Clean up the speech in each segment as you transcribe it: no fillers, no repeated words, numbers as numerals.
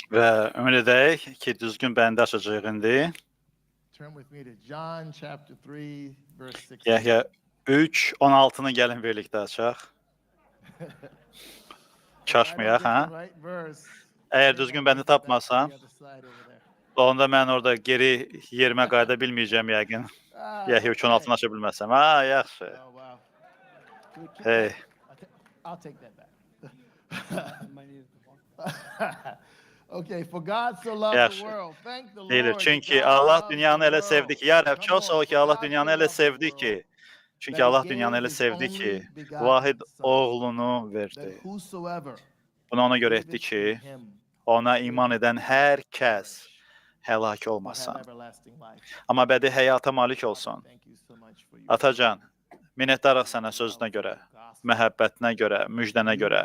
Və ümid edək ki, düzgün bəndə açacaq indi. Yəhya 3:16-nı gəlin birlikdə açaq. Çaşmayaq, hə? Əgər düzgün bəndi tapmasam, onda mən orada geri yerimə qayıda bilməyəcəm yəqin. Yəhya 3:16-nı aça bilməsəm. Ha, yaxşı. Hey. Yaxşı. Deyilir, çünki Allah dünyanı elə sevdi ki, ya Rəbb, çox sağ ol ki, Allah dünyanı elə sevdi ki, çünki Allah dünyanı elə sevdi ki, vahid oğlunu verdi. Bunu ona görə etdi ki, ona iman edən hər kəs həlak olmasın. Amma əbədi həyata malik olsun. Atacan, minnətdarıq sənə sözünə görə, məhəbbətinə görə, müjdənə görə.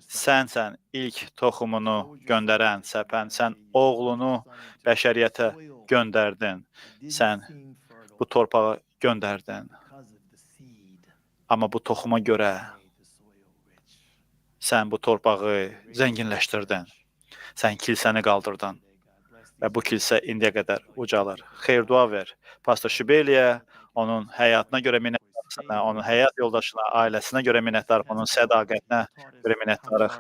Sənsən ilk toxumunu göndərən, səpən, sən oğlunu bəşəriyyətə göndərdin. Sən bu torpağı göndərdin. Amma bu toxuma görə sən bu torpağı zənginləşdirdin. Sən kilsəni qaldırdın. Və bu kilsə indiyə qədər ucalır. Xeyir dua ver. Pastor Şibeliyə, onun həyatına görə minnətdarıq sənə, onun həyat yoldaşına, ailəsinə görə minnətdarıq, onun sədaqətinə görə minnətdarıq.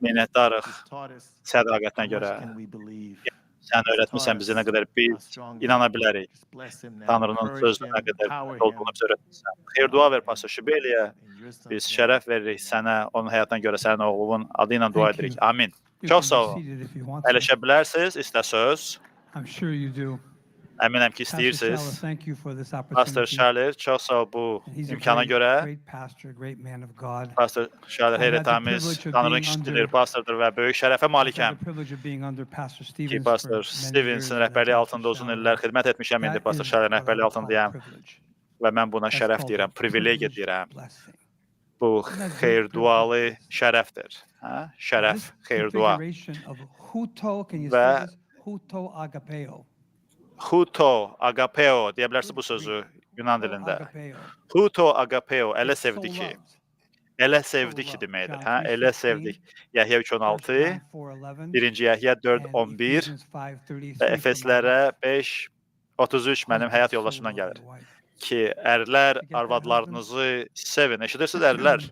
Minnətdarıq sədaqətinə görə. Sən öyrətmirsən bizi nə qədər biz inana bilərik. Tanrının sözünə nə qədər olduğunu biz öyrətmirsən. Xeyir dua ver Pastor Şibeliyə. Biz şərəf veririk sənə, onun həyatına görə sənin oğlunun adı ilə dua edirik. Amin. Çox sağ olun. Əyləşə bilərsiniz, istəsəz. Əminəm ki, istəyirsiniz. Pastor Şalir, çox sağ ol bu imkana görə. Pastor Şalir heyrətamiz, Tanrının kişisidir, pastordur və böyük şərəfə malikəm. Ki, Pastor Stevenson rəhbərliyi altında uzun illər xidmət etmişəm, indi Pastor Şalir rəhbərliyi altındayam. Və mən buna şərəf deyirəm, privilegiya deyirəm. Bu xeyir dualı şərəfdir. Şərəf, xeyir dua. Və Huto agapeo deyə bilərsiniz bu sözü Yunan dilində. Huto agapeo, elə sevdi ki. Elə sevdi ki deməkdir. Elə sevdik. Yəhya 3:16, 1-ci Yəhya 4:11 və Efeslərə 5:33 mənim həyat yoldaşımdan gəlir. Ki, ərlər arvadlarınızı sevin. Eşidirsiniz, ərlər?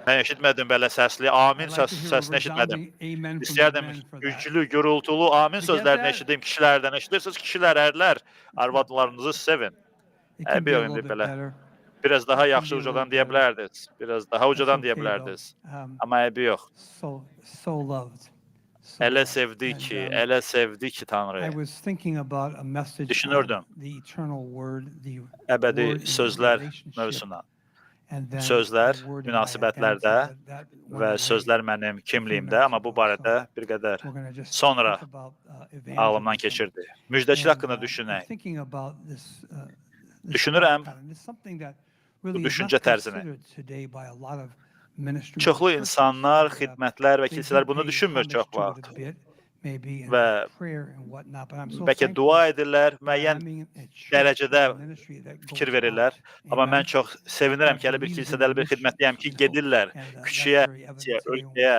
Mən eşitmədim belə səsli amin səsini eşitmədim. İstəyərdim güclü, gürültülü amin sözlərini eşidim kişilərdən. Eşidirsiniz, kişilər, ərlər arvadlarınızı sevin. Bir indi belə. Biraz daha yaxşı ucadan deyə bilərdiniz. Biraz daha ucadan deyə bilərdiniz. Amma əbi yox. Elə sevdi ki Tanrı. Düşünürdüm əbədi sözlər mövzusuna. Sözlər münasibətlərdə və sözlər mənim kimliyimdə, amma bu barədə bir qədər sonra ağlımdan keçirdi. Müjdəçilik haqqında düşünək. Düşünürəm bu düşüncə tərzini. Çoxlu insanlar, xidmətlər və kilsələr bunu düşünmür çox vaxt. Və bəlkə dua edirlər, müəyyən dərəcədə fikir verirlər. Amma mən çox sevinirəm ki, elə bir kilsədə, elə bir xidmətdəyəm ki, gedirlər küçəyə, ölkəyə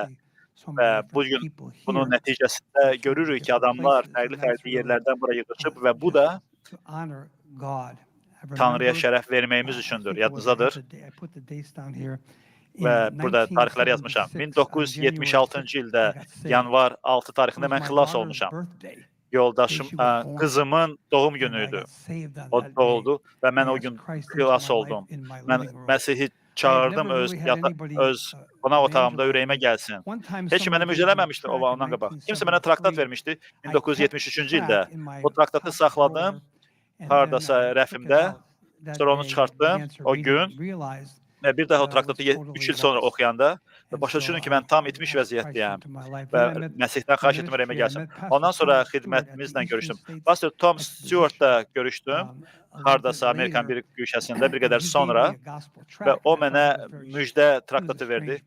və bugün bunun nəticəsində görürük ki, adamlar fərqli yerlərdən bura yığışıb və bu da Tanrıya şərəf verməyimiz üçündür. Yadınızdadır. Və burada tarixləri yazmışam. 1976-cı ildə yanvar 6 tarixində mən xilas olmuşam. Yoldaşım, qızımın doğum günüydü. O doğuldu və mən o gün xilas oldum. Mən Məsihi çağırdım öz qonaq otağımda ürəyimə gəlsin. Heç ki mənə müjdələməmişdi ondan qabaq. Kimsə mənə traktat vermişdi 1973-cü ildə. O traktatı saxladım hardasa rəfimdə. Sonra onu çıxartdım o gün. Bir daha o traktatı 3 il sonra oxuyanda başa düşürdüm ki, mən tam itmiş vəziyyətdəyəm və Məsihdən xahiş etdim ürəyimə gəlsin. Ondan sonra xidmətimizlə görüşdüm. Pastor Tom Stewart'la görüşdüm, hardasa Amerikan bir güşəsində bir qədər sonra və o mənə müjdə traktatı verdi.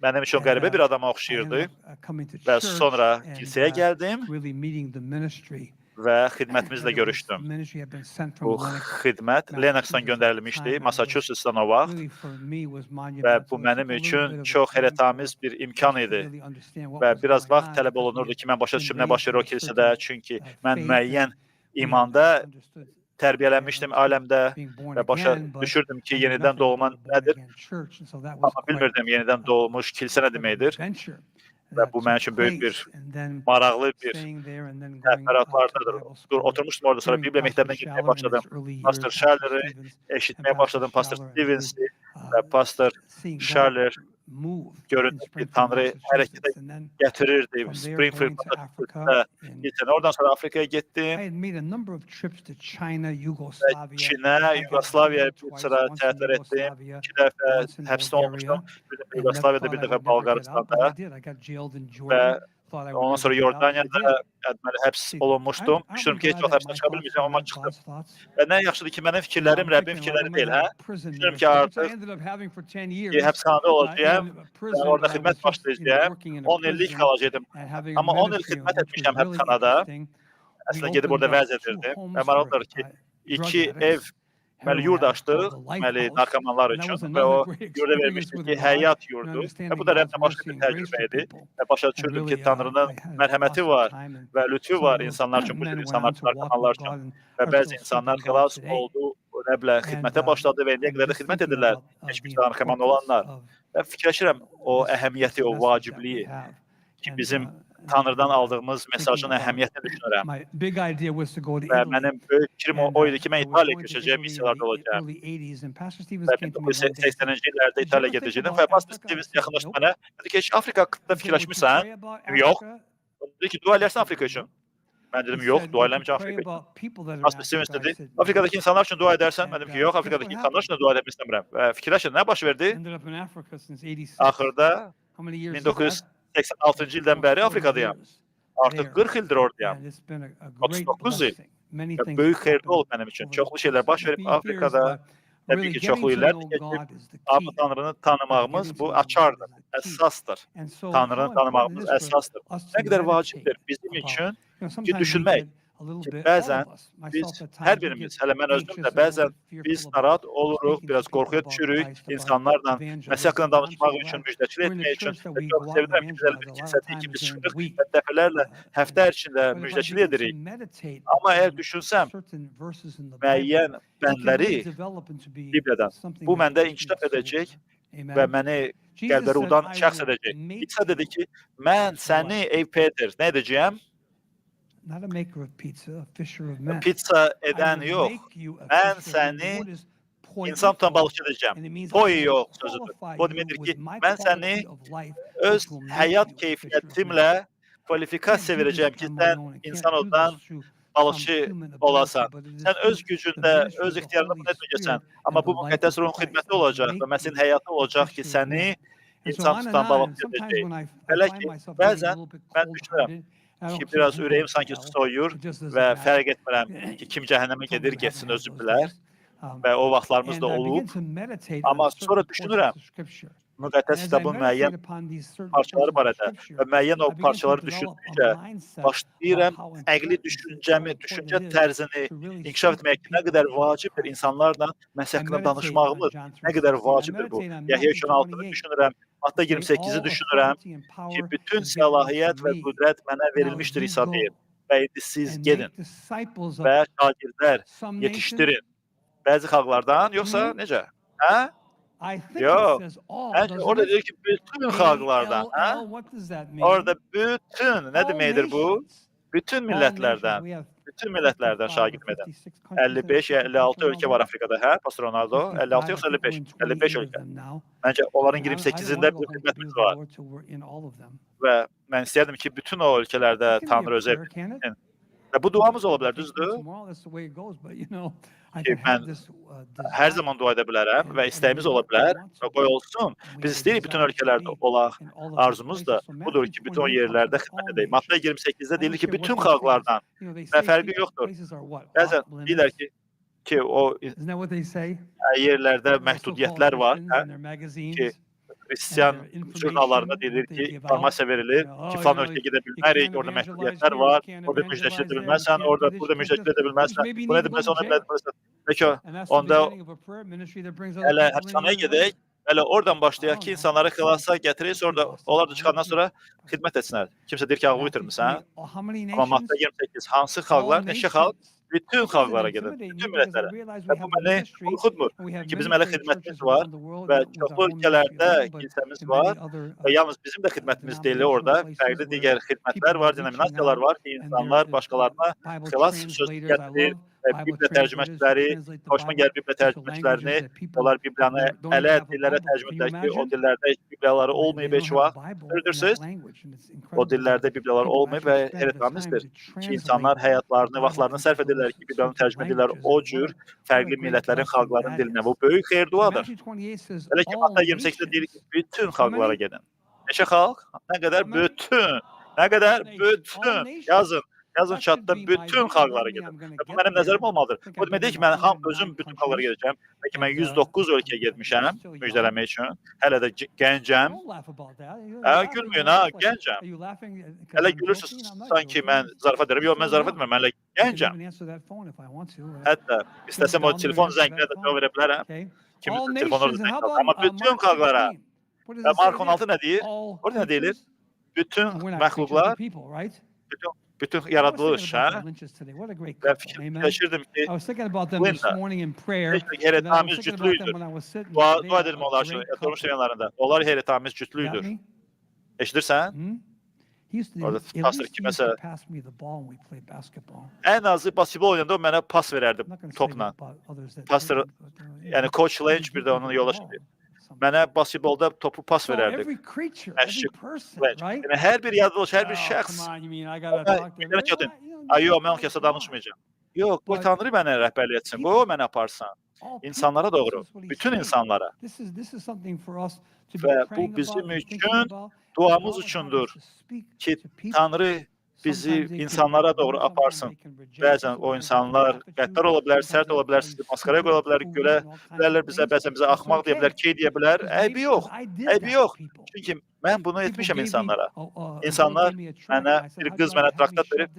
Mənim üçün qəribə bir adama oxşayırdı və sonra kilsəyə gəldim və xidmətimizlə görüşdüm. Bu xidmət Lennox-dan göndərilmişdi, Massachusetts-dan o vaxt və bu mənim üçün çox heyrətamiz bir imkan idi və biraz vaxt tələb olunurdu ki, mən başa düşüm nə baş verir o kilsədə, çünki mən müəyyən imanda tərbiyələnmişdim aləmdə və başa düşürdüm ki, yenidən doğma nədir, amma bilmirdim yenidən doğmuş kilsə nə deməkdir və bu mənim üçün böyük bir, maraqlı bir təfərrüatlardadır. Oturmuşdum orada, sonra Bibliya məktəbinə getməyə başladım. Pastor Shaller'ı eşitməyə başladım, Pastor Stevens'i və Pastor Shaller göründü ki, Tanrı hərəkətə gətirirdi. Springfield kilsədə. Oradan sonra Afrikaya getdim və Çinə, Yugoslaviyaya bir sıra səfər etdim. 2 dəfə həbsdə olmuşdum. Bir dəfə Yugoslaviyada, bir dəfə Balqaristanda və ondan sonra Yordaniyada həbs olunmuşdum. Düşünürüm ki, heç vaxt həbsdən çıxa bilməyəcəm, amma çıxdım. Və nə yaxşıdır ki, mənim fikirlərim Rəbbin fikirləri deyil, hə? Düşünürüm ki, artıq həbsxanada olacağım və orada xidmət başlayacağım. 10 illik qalacaqdım. Amma 10 il xidmət etmişəm həbsxanada. Əslində gedib orada vəz edirdim. Və maraqlıdır ki, 2 ev yurd açdıq, narkomanlar üçün və o yurda vermişdik ki, həyat yurdu. Və bu da Rəbdən başqa bir təcrübə idi. Və başa düşürdüm ki, Tanrının mərhəməti var və lütfü var insanlar üçün, bu cür insanlar üçün, narkomanlar üçün. Və bəzi insanlar xilas oldu, xidmətə başladı və indiyə qədər də xidmət edirlər, keçmişdə narkoman olanlar. Və fikirləşirəm o əhəmiyyəti, o vacibliyi ki, bizim Tanrıdan aldığımız mesajın əhəmiyyətini düşünürəm. Və mənim böyük fikrim o idi ki, mən İtaliyaya köçəcəyim, missiyalarda olacağım. Və 1980-ci illərdə İtaliyaya gedəcəydim və Pastor Stevens yaxınlaşdı mənə. Dedi ki, Afrika haqqında fikirləşmirsən? Yox. Dedi ki, dua elərsən Afrika üçün. Mən dedim, yox, dua eləməyəcəm Afrika üçün. Pastor Stevens dedi, Afrikadakı insanlar üçün dua edərsən? Mən dedim ki, yox, Afrikadakı insanlar üçün dua etmək istəmirəm. Və fikirləşin, nə baş verdi? Axırda 1986-cı ildən bəri Afrikadayam. Artıq 40 ildir oradayam. 39 il. Və böyük xeyirli olub mənim üçün. Çoxlu şeylər baş verib Afrikada. Təbii ki, çoxlu illər keçib. Amma Tanrını tanımağımız bu açardır, əsasdır. Tanrını tanımağımız əsasdır. Nə qədər vacibdir bizim üçün ki, düşünmək. Ki, bəzən biz, hər birimiz, hələ mən özüm də bəzən biz narahat oluruq, biraz qorxuya düşürük, insanlarla Məsih haqqında danışmaq üçün, müjdəçilik etmək üçün. Və çox sevinirəm ki, bizə bir kilsədir ki, biz çıxırıq və dəfələrlə həftə içində müjdəçilik edirik. Amma əgər düşünsəm, müəyyən bəndləri Bibliyadan, bu məndə inkişaf edəcək və məni qəlbə ruhdan şəxs edəcək. İsa dedi ki, mən səni, ey Peter, nə edəcəyəm? Pizza edən yox, mən səni insan tutan balıqçı edəcəm. Toy yox sözüdür. Bu deməkdir ki, mən səni öz həyat keyfiyyətimlə kvalifikasiya verəcəm ki, sən insan oldan balıqçı olasan. Sən öz gücündə, öz ixtiyarında bunu etməyəcəksən. Amma bu müqəddəs ruhun xidməti olacaq və Məsihin həyatı olacaq ki, səni insan tutan balıqçı edəcək. Belə ki, bəzən mən düşünürəm ki, biraz ürəyim sanki soyur və fərq etmirəm ki, kim cəhənnəmə gedir, getsin özü bilər və o vaxtlarımız da olub. Amma sonra düşünürəm, müqəddəs kitabın müəyyən parçaları barədə və müəyyən o parçaları düşündükcə başlayıram əqli düşüncə tərzini inkişaf etməyə ki, nə qədər vacibdir insanlarla Məsih haqqında danışmağımız, nə qədər vacibdir bu. Yəhya 3:16-nı düşünürəm, Matta 28-i düşünürəm ki, bütün səlahiyyət və qüdrət mənə verilmişdir İsa deyir. Və indi siz gedin və şagirdlər yetişdirin. Bəzi xalqlardan, yoxsa necə? Hə? Yox. Orada deyir ki, bütün xalqlardan. Orada bütün, nə deməkdir bu? Bütün millətlərdən. Bütün millətlərdən şagird edən. 55 ya 56 ölkə var Afrikada, hə? Pastor Ronaldo, 56 yoxsa 55? 55 ölkə. Məncə, onların 28-ində bir xidmətimiz var. Və mən istəyərdim ki, bütün o ölkələrdə Tanrı özü etsin. Və bu duamız ola bilər, düzdür? Ki, mən hər zaman dua edə bilərəm və istəyimiz ola bilər və qoy olsun. Biz istəyirik bütün ölkələrdə olaq. Arzumuz da budur ki, bütün o yerlərdə xidmət edək. Matta 28-də deyilir ki, bütün xalqlardan və fərqi yoxdur. Bəzən deyirlər ki, o yerlərdə məhdudiyyətlər var ki, Xristian jurnallarında deyilir ki, informasiya verilir ki, falan ölkəyə gedə bilmərik, orada məhdudiyyətlər var, orada müjdəçilə edə bilməzsən, burada müjdəçilə edə bilməzsən, bunu edə bilməzsən, onu edə bilməzsən. Peki, onda hələ həbsxanaya gedək, hələ oradan başlayaq ki, insanları xilasa gətirək, sonra da onlar da çıxandan sonra xidmət etsinlər. Kimsə deyir ki, ağlı itirmirsən, amma maddə 28, hansı xalqlar, neçə xalq? Bütün xalqlara gedin, bütün millətlərə. Və bu məni qorxutmur. Çünki bizim hələ xidmətimiz var və çoxlu ölkələrdə kilsəmiz var və yalnız bizim də xidmətimiz deyil orada. Fərqli digər xidmətlər var, denominasiyalar var ki, insanlar başqalarına xilas sözü gətirir. Biblia tərcüməçiləri, xoşuma gəlir Biblia tərcüməçilərini, onlar Bibliyanı elə dillərə tərcümə edilər ki, o dillərdə heç Bibliyaları olmayıb heç vaxt. Görürsünüz? O dillərdə Bibliyalar olmayıb və heyrətamizdir ki, insanlar həyatlarını, vaxtlarını sərf edirlər ki, Bibliyanı tərcümə edirlər o cür fərqli millətlərin, xalqların dilinə. Bu böyük xeyir-duadır. Elə ki, Matta 28-də deyir ki, bütün xalqlara gedin. Neçə xalq? Nə qədər? Bütün. Nə qədər? Bütün. Yazın. Yazın çatda bütün xalqlara gedin. Bu mənim nəzərim olmalıdır. O demək deyil ki, mən özüm bütün xalqlara gedəcəm. Bəlkə mən 109 ölkəyə getmişəm müjdələmək üçün. Hələ də gəncəm. Gülməyin ha, gəncəm. Hələ gülürsünüz sanki mən zarafat edirəm. Yox, mən zarafat etmirəm, mən hələ gəncəm. Hətta istəsəm o telefon zənglə də cavab verə bilərəm. Kimin telefonları zəng qalır. Amma bütün xalqlara. Və Mark 16 nə deyir? Orada nə deyilir? Bütün məxluqlar, bütün yaradılış, hə? Və fikirləşirdim ki, Linda, heyrətamiz cütlüydür. Dua edelim onlar üçün, durmuş yanlarında. Onlar heyrətamiz cütlüydür. Eşidirsən? Orada pastor kiməsə ən azı basketbol oynayanda o mənə pas verərdi topla. Pastor, yəni Coach Lynch bir də onun yoldaşı mənə basketbolda topu pas verərdi. Yəni, hər bir yaradılış, hər bir şəxs. Yox, mən o kəsə danışmayacağım. Yox, bu Tanrı mənə rəhbərlik etsin, bu o mənə aparsın. İnsanlara doğru, bütün insanlara. Və bu bizim üçün, duamız üçündür ki, Tanrı bizi insanlara doğru aparsın. Bəzən o insanlar qəddar ola bilər, sərt ola bilər, sizi maskaraya qoya bilər, görə bilərlər bizə, bəzən bizə axmaq deyə bilər, key deyə bilər. Əybi yox, əybi yox. Çünki mən bunu etmişəm insanlara. İnsanlar mənə, bir qız mənə traktat verib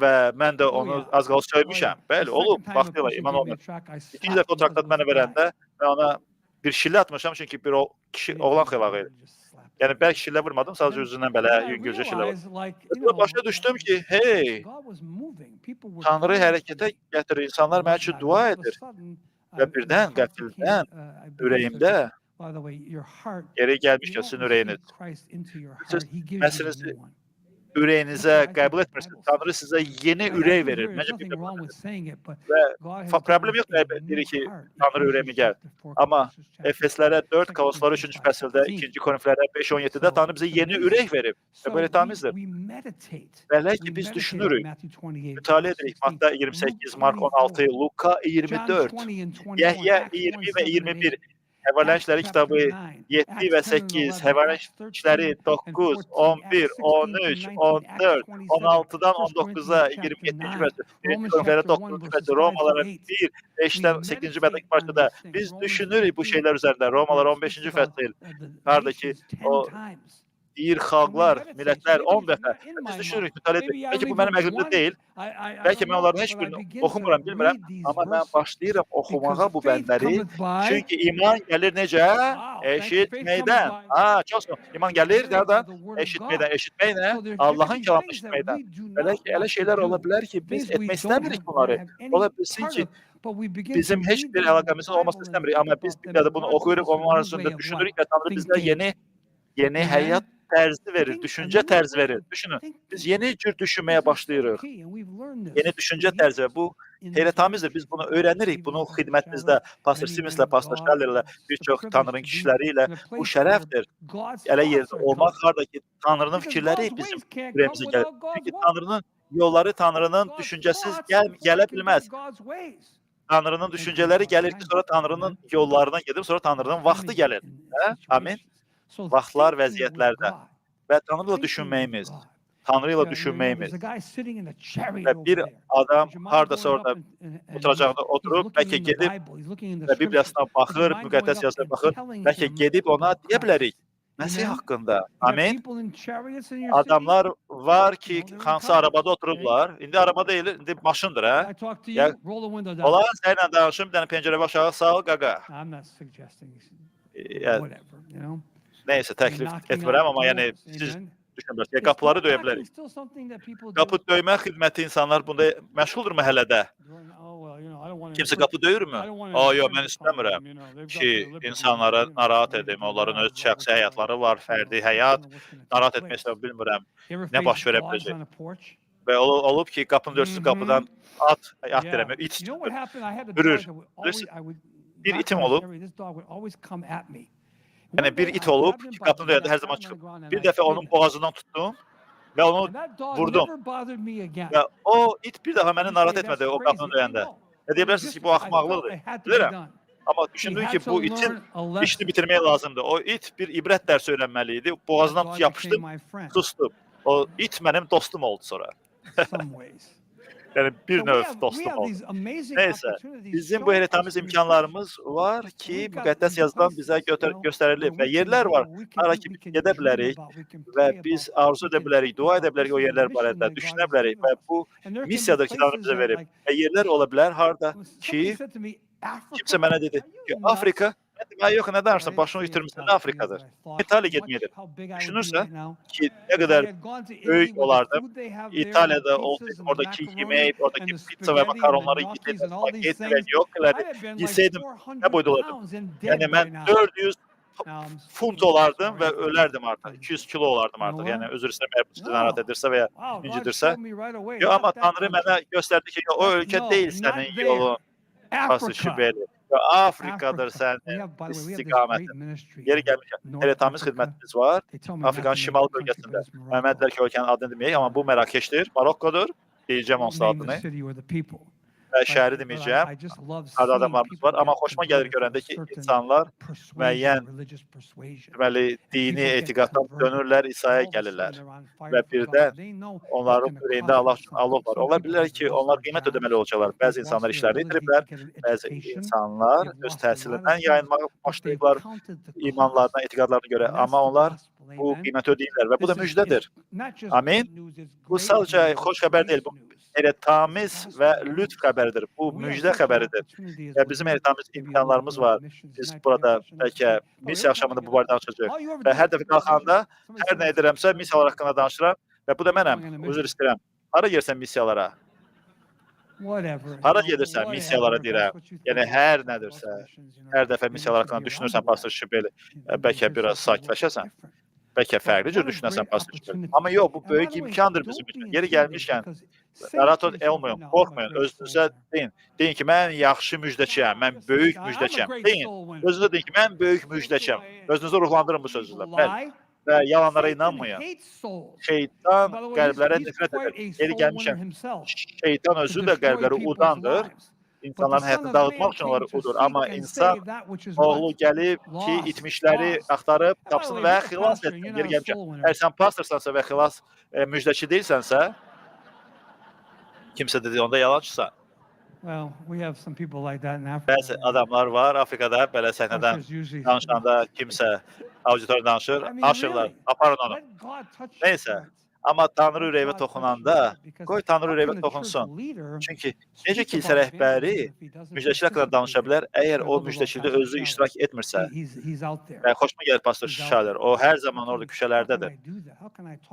və mən də onu az qalıb söymüşəm. Bəli, olub, vaxtıyla iman olmur. İkinci dəfə o traktat mənə verəndə və ona bir şillə atmışam, çünki bir oğlan xilağı idi. Yəni, bəlkə şillə vurmadım, sadəcə üzündən belə yüngülcə şillə vurmadım. Başa düşdüm ki, hey, Tanrı hərəkətə gətirir, insanlar mənə üçün dua edir. Və birdən, qəfildən, ürəyimdə, geri gəlmişkən sizin ürəyiniz. Siz məsələsi ürəyinizə qəbul etmirsiniz. Tanrı sizə yeni ürək verir. Məncə bir və problem yoxdur, deyir ki, Tanrı ürəyimi gəl. Amma Efeslərə 4, Koloslara 3-cü fəsildə, 2-ci Korinflərə 5-17-də Tanrı bizə yeni ürək verib. Və belə tamizdir. Belə ki, biz düşünürük. Mütaliə edirik. Matta 28, Mark 16, Luka 24, Yəhyə 20 və 21. Həvələnçiləri kitabı 7 və 8, Həvələnçiləri 9, 11, 13, 14, 16-dan 19-a 27-ci fəsil, Korinflərə 9-cu fəsil, Romalara 1, 5-dən 8-ci bədəki parçada biz düşünürük bu şeylər üzərində. Romalar 15-ci fəsil, qarda ki, o deyir xalqlar, millətlər 10 dəfə. Biz düşünürük, mütaliə edirik. Bəlkə bu mənim əqlimdə deyil. Bəlkə mən onların heç birini oxumuram, bilmirəm. Amma mən başlayıram oxumağa bu bəndləri. Çünki iman gəlir necə? Eşitməkdən. Çox sağ. İman gəlir nədən? Eşitməkdən. Eşitməklə Allahın kəlamını eşitməkdən. Belə ki, elə şeylər ola bilər ki, biz etmək istəmirik bunları. Ola bilsin ki, bizim heç bir əlaqəmizin olmasını istəmirik. Amma biz Bibliada bunu oxuyuruq, onun arasında düşünürük və Tanrı bizə yeni həyat tərzi verir, düşüncə tərzi verir. Düşünün, biz yeni cür düşünməyə başlayırıq. Yeni düşüncə tərzi və bu heyrətamizdir. Biz bunu öyrənirik. Bunu xidmətimizdə Pastor Simmislə, Pastor Şallerlə, bir çox Tanrının kişiləri ilə bu şərəfdir. Elə yerdə olmaq harda ki, Tanrının fikirləri bizim ürəyimizə gəlir. Çünki Tanrının yolları, Tanrının düşüncəsiz gələ bilməz. Tanrının düşüncələri gəlir ki, sonra Tanrının yollarına gedib, sonra Tanrının vaxtı gəlir. Amin. Vaxtlar, vəziyyətlərdə və Tanrı'la düşünməyimiz Tanrı ilə düşünməyimiz və bir adam hardasa orada oturacaqda oturub, bəlkə gedib və Bibliyasına baxır, müqəddəs yazıya baxır, bəlkə gedib ona deyə bilərik, Məsih haqqında. Amin. Adamlar var ki, hansı arabada oturublar. İndi araba deyil, indi maşındır, hə? Ya, olar sənlə danışım, bir dənə pəncərəni aşağı sal, qaqa. Neysə, təklif etmirəm, amma yəni siz düşünürsünüz. Qapıları döyə bilərik. Qapı döymə xidməti insanlar bunda məşğuldur məhəllədə. Kimsə qapı döyürmü? Yox, mən istəmirəm ki, insanlara narahat edim. Onların öz şəxsi həyatları var, fərdi həyat. Narahat etmək istəmirəm, bilmirəm nə baş verə biləcək. Və olub ki, qapını dörsüz qapıdan at deyirəm, it hürür. Bir itim olub. Yəni, bir it olub ki, qapını döyəndə hər zaman çıxıb. Bir dəfə onun boğazından tutdum və onu vurdum. Və o it bir dəfə məni narahat etmədi o qapını döyəndə. Deyə bilərsiniz ki, bu axmaqlıqdır. Bilirəm. Amma düşündüm ki, bu itin işini bitirmək lazımdır. O it bir ibrət dərsi öyrənməli idi. Boğazından yapışdım, sustum. O it mənim dostum oldu sonra. Yəni, bir növ dostum oldu. Neysə, bizim bu heritamiz imkanlarımız var ki, müqəddəs yazıdan bizə göstərilib və yerlər var, hara ki, gedə bilərik və biz arzu edə bilərik, dua edə bilərik o yerlər barədə, düşünə bilərik və bu missiyadır ki, Tanrı bizə verib. Və yerlər ola bilər, harada ki, kimsə mənə dedi ki, Afrika, yox, nə danırsan, başını itirmişsən, nə Afrikadır? İtaliya getməkdir. Düşünürsən ki, nə qədər böyük olardı, İtaliyada olsaydım, oradakı yemək, oradakı pizza və makaronları yesəydim, spagetti və yoxları yesəydim, nə boyda olardım? Yəni, mən 400 funt olardım və ölərdim artıq, 200 kilo olardım artıq, yəni özür istəməyəm, sizi narahat edirsə və ya incidirsə. Amma Tanrı mənə göstərdi ki, o ölkə deyil sənin yolun, Pastor Şibeli. Afrikadır sənin istiqamətin. Yeri gəlmişkən, heritamiz xidmətimiz var. Afrikanın şimal bölgəsində. Mən deyirlər ki, ölkənin adını deməyək, amma bu Mərakeşdir, Marokkodur. Deyəcəm onsuz adını. Və şəhəri deməyəcəm. Harada adamlarımız var. Amma xoşuma gəlir görəndə ki, insanlar müəyyən deməli, dini etiqaddan dönürlər, İsa'ya gəlirlər. Və birdən onların ürəyində Allah üçün alov var. Onlar bilirlər ki, onlar qiymət ödəməli olacaqlar. Bəzi insanlar işlərini itiriblər, bəzi insanlar öz təhsilindən yayınmağa başlayıblar imanlarına, etiqadlarına görə. Amma onlar bu qiyməti ödəyirlər və bu da müjdədir. Amin. Bu sadəcə xoş xəbər deyil. Bu heritamiz və lütf xəbəridir. Bu müjdə xəbəridir. Və bizim heritamiz imkanlarımız var. Biz burada bəlkə missiya axşamında bu barədə danışacağıq. Və hər dəfə qalxanda hər nə edirəmsə missiyalar haqqında danışıram və bu da mənəm. Üzr istəyirəm. Hara yersən missiyalara? Hara gedirsən missiyalara deyirəm. Yəni hər nədirsə, hər dəfə missiyalar haqqında düşünürsən, Pastor Şibeli, bəlkə biraz sakitləşəsən. Bəlkə fərqli cür düşünəsən, Pastor Şibeli. Amma yox, bu böyük imkandır bizim üçün. Yeri gəlmişkən, narahat olmayın, qorxmayın, özünüzə deyin. Deyin ki, mən yaxşı müjdəçiyəm, mən böyük müjdəçiyəm. Deyin, özünüzə deyin ki, mən böyük müjdəçiyəm. Özünüzü ruhlandırın bu sözlərlə. Bəli. Və yalanlara inanmayın. Şeytan qəlblərə nifrət edir. Yeri gəlmişkən, şeytan özü də qəlbləri udandır. İnsanların həyatını dağıtmaq üçün onları udur. Amma insan oğlu gəlib ki, itmişləri axtarıb, tapsın və xilas etsin. Yeri gəlmişkən, əgər sən pastorsansa və xilas müjdəçi deyilsənsə, kimsə dedi, onda yalançısan. Bəzi adamlar var Afrikada, belə səhnədən danışanda kimsə auditor danışır, aşırlar, aparın onu. Neysə, amma Tanrı ürəyimə toxunanda, qoy Tanrı ürəyimə toxunsun. Çünki necə kilsə rəhbəri müjdəçilik haqqında danışa bilər, əgər o müjdəçilikdə özü iştirak etmirsə. Və xoşuma gəlir Pastor Şaler, o hər zaman orada küçələrdədir.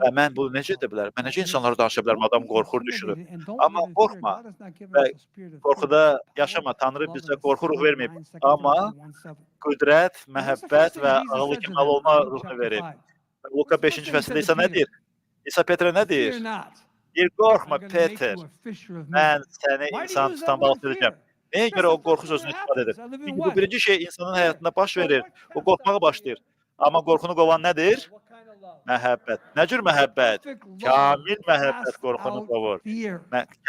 Və mən bunu necə edə bilərəm? Mən necə insanlara danışa bilərəm? Adam qorxur, düşünür. Amma qorxma və qorxuda yaşama. Tanrı bizə qorxu ruh verməyib. Amma qüdrət, məhəbbət və ağıllı kimal olma ruhunu verib. Luka 5-ci fəsildə isə nə deyir? İsa Petrə nə deyir? Deyir, qorxma Peter, mən səni insan tutan balıq edəcəm. Nəyə görə o qorxu sözünü istifadə edir? Çünki bu birinci şey insanın həyatında baş verir. O qorxmağa başlayır. Amma qorxunu qovan nədir? Məhəbbət. Nə cür məhəbbət? Kamil məhəbbət qorxunu qovur.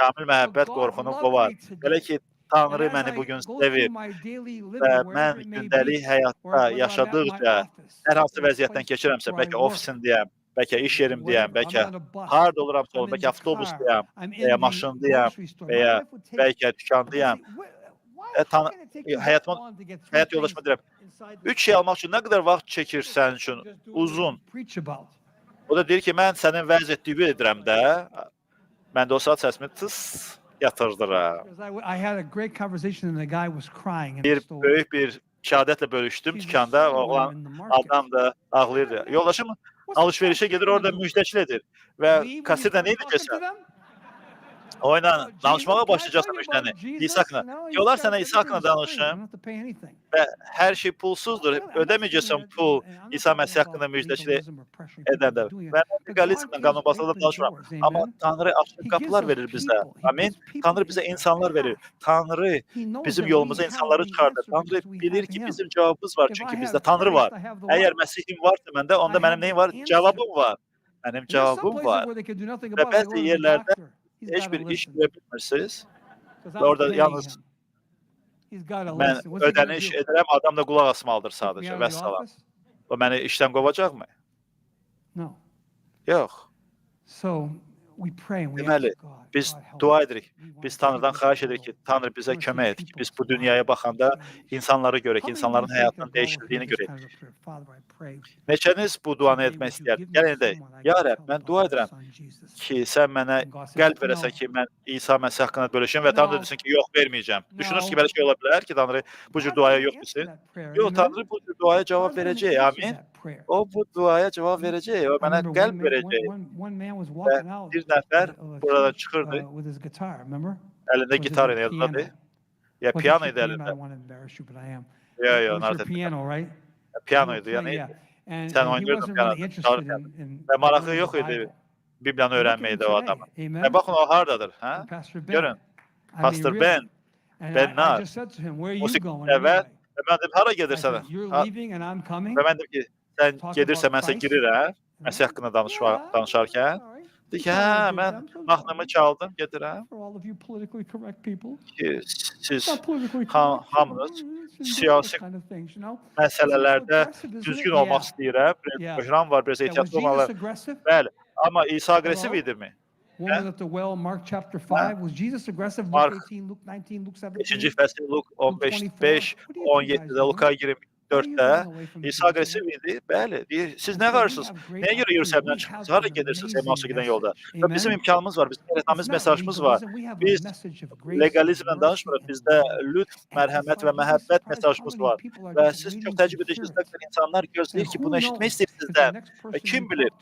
Kamil məhəbbət qorxunu qovar. Belə ki, Tanrı məni bugün sevir və mən gündəlik həyatda yaşadıqca hər hansı vəziyyətdən keçirəmsə, bəlkə ofisindəyəm, bəlkə iş yerimdəyəm, bəlkə harda oluramsa olum, bəlkə avtobusdayam, və ya maşındayam, və ya bəlkə dükandayam. Tanı həyat yoldaşıma deyirəm, 3 şey almaq üçün nə qədər vaxt çəkir sənin üçün? Uzun. O da deyir ki, mən sənin vəz etdiyini edirəm də. Mən də o saat səsimi yatırdıram. Böyük bir şəhadətlə bölüşdüm dükanda. Oğlan adam da ağlayırdı. Yoldaşım alışverişə gedir, orada müjdəçil edir. Və kasir də nə edəcəksən? O ilə danışmağa başlayacaqsan müjdəni. İsa haqqında. Diyorlar sənə İsa haqqında danışım və hər şey pulsuzdur. Ödəməyəcəksən pul İsa Məsih haqqında müjdəçil edəndə. Və legalizmdən, qanunbazlıqdan danışmıram. Amma Tanrı açıq qapılar verir bizə. Amin. Tanrı bizə insanlar verir. Tanrı bizim yolumuza insanları çıxardır. Tanrı bilir ki, bizim cavabımız var. Çünki bizdə Tanrı var. Əgər Məsihim varsa məndə, onda mənim neyim var? Cavabım var. Mənim cavabım var. Və bəzi yerlərdə heç bir iş görə bilmirsiniz. Və orada yalnız mən ödəniş edirəm, adam da qulaq asmalıdır sadəcə və salam. O məni işdən qovacaqmı? Yox. Deməli, biz dua edirik, biz Tanrıdan xahiş edirik ki, Tanrı bizə kömək edir ki, biz bu dünyaya baxanda insanları görək, insanların həyatının dəyişildiyini görək. Neçəniz bu duanı etmək istəyər? Gəlin edək. Ya Rəbb, mən dua edirəm ki, sən mənə qəlb verəsən ki, mən İsa Məsih haqqında bölüşüm və Tanrı desin ki, yox, verməyəcəm. Düşünürsünüz ki, belə şey ola bilər ki, Tanrı bu cür duaya yox desin. Yox, Tanrı bu cür duaya cavab verəcək, amin. O bu duaya cavab verəcək, o mənə qəlb verəcək. Və bir nəfər buradan çıxırdı, əlində gitar ilə yaddadır. Ya piano idi əlində. Yox, narahat etmə. Piano idi, yəni sən oynayırdın piano. Və maraqlı yox idi Bibliyanı öyrənməkdə o adamın. Və baxın, o haradadır, hə? Görün, Pastor Ben Nar, musiqivər, və mən dedim, hara gedirsən? Və mən dedim ki, sən gedirsə, mən sən girirəm, Məsih haqqında danışarkən. Deyir ki, hə, mən mahnımı çaldım, gedirəm. Ki, siz hamınız siyasi məsələlərdə düzgün olmaq istəyirəm, böhran var, biraz ehtiyatlı olmalı. Bəli, amma İsa agresiv idirmi? Mark 5-ci fəsil, Luq 15-5, 17-də, Luka 24-də İsa agresiv idi. Bəli, deyir, siz nə qarşısınız? Nəyə görə Yerusəlimdən çıxdınız? Hara gedirsiniz Emausa gedən yolda? Və bizim imkanımız var, bizim etmemiz mesajımız var. Biz legalizmdən danışmırıq, bizdə lütf, mərhəmət və məhəbbət mesajımız var. Və siz çox təcrübə edirsiniz, insanlar gözləyir ki, bunu eşitmək istəyir sizdən. Və kim bilir,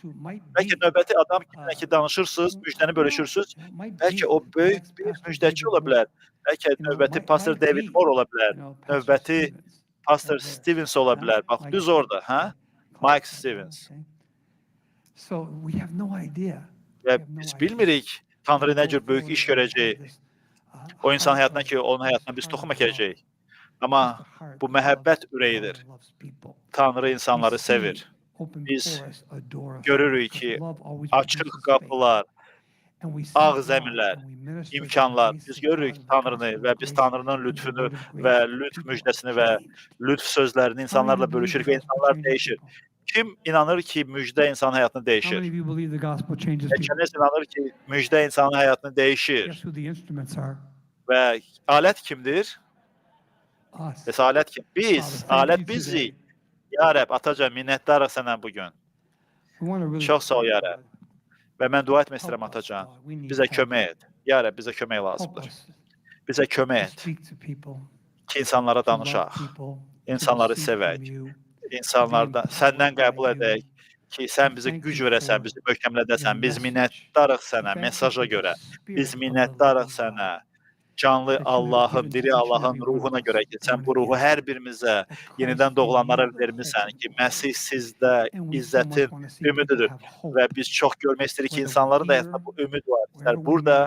bəlkə növbəti adam kiminlə ki danışırsınız, müjdəni bölüşürsünüz, bəlkə o böyük bir müjdəçi ola bilər. Bəlkə növbəti Pastor David Moore ola bilər, növbəti Pastor Stevens ola bilər. Bax, düz orada, hə? Mike Stevens. Və biz bilmirik Tanrı nə cür böyük iş görəcək. O insan həyatına ki, onun həyatına biz toxum əkəcəyik. Amma bu məhəbbət ürəyidir. Tanrı insanları sevir. Biz görürük ki, açıq qapılar, ağ zəminlər, imkanlar. Biz görürük Tanrını və biz Tanrının lütfünü və lütf müjdəsini və lütf sözlərini insanlarla bölüşürük və insanlar dəyişir. Kim inanır ki, müjdə insanın həyatını dəyişir? Neçəniz inanır ki, müjdə insanın həyatını dəyişir? Və alət kimdir? Bəs alət kim? Biz, alət bizik. Ya Rəbb, Atacan, minnətdarıq sənə bugün. Çox sağ ol, Ya Rəbb. Və mən dua etmək istəyirəm, Atacan. Bizə kömək et. Ya Rəbb, bizə kömək lazımdır. Bizə kömək et ki, insanlara danışaq, insanları sevək, insanlardan, səndən qəbul edək ki, sən bizi güc verəsən, bizi möhkəmlədəsən. Biz minnətdarıq sənə, mesaja görə. Biz minnətdarıq sənə. Canlı Allahın, diri Allahın ruhuna görə ki, sən bu ruhu hər birimizə yenidən doğulanlara vermirsən ki, Məsih sizdə izzətin ümididir və biz çox görmək istəyirik ki, insanların da həyatında bu ümid var. İstər burada,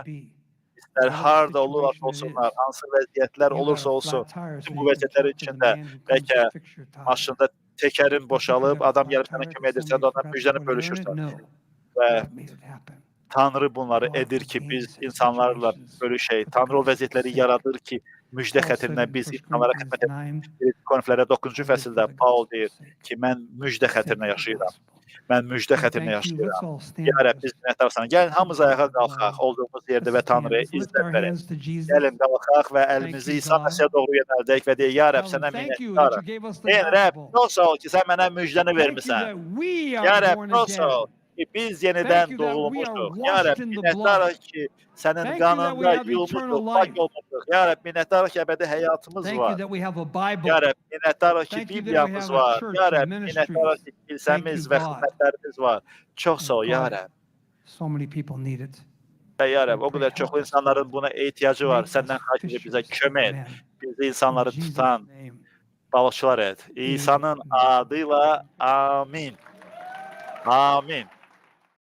istər harda olurlarsa olsunlar, hansı vəziyyətlər olursa olsun, bu vəziyyətlər içində bəlkə maşında təkərin boşalıb, adam gəlib sənə kömək edir, sən də ondan müjdəni bölüşürsən və Tanrı bunları edir ki, biz insanlarla bölüşək. Tanrı o vəziyyətləri yaradır ki, müjdə xətrinə biz insanlara xidmət edirik. Konflərə 9-cu fəsildə Paul deyir ki, mən müjdə xətrinə yaşayıram. Mən müjdə xətrinə yaşayıram. Ya Rəbb, biz minnətdarıq sana. Gəlin, hamımız ayağa qalxaq, olduğumuz yerdə və Tanrıya izzət verək. Gəlin, qalxaq və əlimizi İsa Məsihə doğru yönəldək və deyək, ya Rəbb, sənə minnətdarım. Deyin, Rəbb, çox sağ ol ki, sən mənə müjdəni vermisən. Ya Rəbb, çox sağ ol ki, biz yenidən doğulmuşuq. Ya Rəbb, minnətdarıq ki, sənin qanında yuyulmuşuq, pak olmuşuq. Ya Rəbb, minnətdarıq ki, əbədi həyatımız var. Ya Rəbb, minnətdarıq ki, Bibliyamız var. Ya Rəbb, minnətdarıq ki, kilsəmiz və xidmətlərimiz var. Çox sağ ol, ya Rəbb. Və ya Rəbb, o qədər çoxlu insanların buna ehtiyacı var. Səndən xahiş edib bizə kömək et. Bizi insanları tutan balıqçılar et. İsa'nın adıyla amin. Amin.